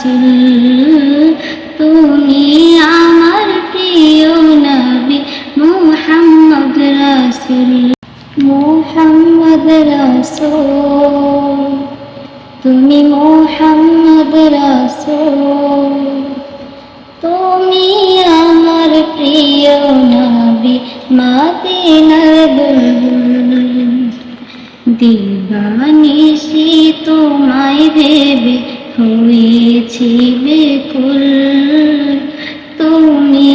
রাসূল তুমি আমার প্রিয় নবী মুহাম্মদ রাসূল মুহাম্মদ রাসূল তুমি মুহাম্মদ রাসূল তুমি আমার প্রিয় নবী মদিনার বুলবুল দিবানিশি তোমায় ভেবে হয়েছি বেকুল তুমি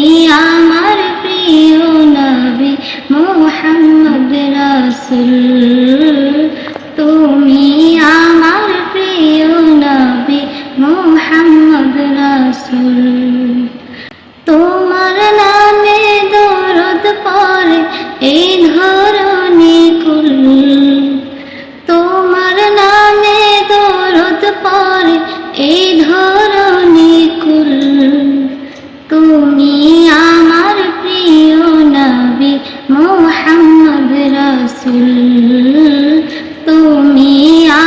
আমার প্রিয় নবী মুহাম্মদ রাসূল তুমি আমার প্রিয় নবী মুহাম্মদ রাসূল তোমার নামে দরদ পড়ে এই ধরনী কুল তোমার নামে দরদ পড়ে এই ধরনী কুল তুমি আমার প্রিয় নবী মুহাম্মদ রাসূল তুমি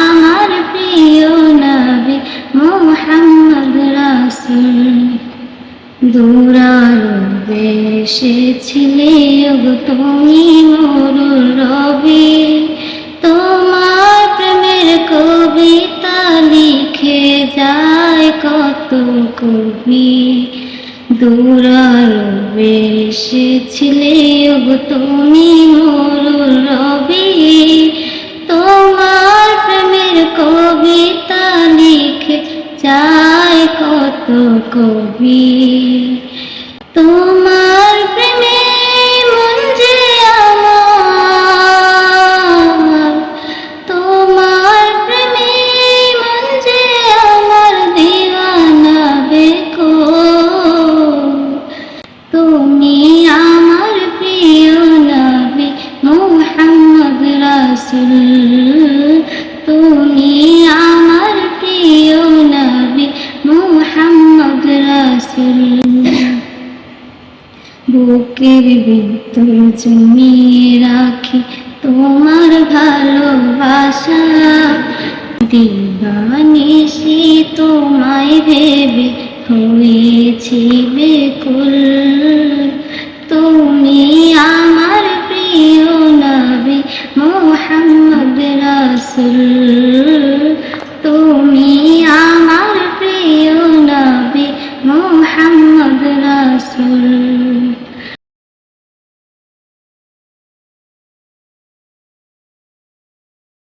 আমার প্রিয় নবী মুহাম্মদ রাসূল দূরারবে এসেছিলে গো তুমি মোর রবি তোমার প্রেমের কবিতা লিখে যায় কত কবি দূরারবে এসেছিলে গো তুমি মোর রবি তোমার প্রেমের কবিতা লিখে যায় কত কবি তোমার প্রেমে মন যে আমার তোমার প্রেমে মন যে আমার দিওয়ানা বেকুল তুমি আমার প্রিয় নবী মুহাম্মদ রাসূল তুমি আমার প্রিয় নবী মুহাম্মদ রাসূল বুকের ভিতর জমিয়ে রাখি তোমার ভালোবাসা দিবানিশি তোমায় ভেবে হয়েছি বেকুল তুমি আমার প্রিয় নবী মুহাম্মদ রাসূল তুমি আমার প্রিয় নবী মুহাম্মদ রাসূল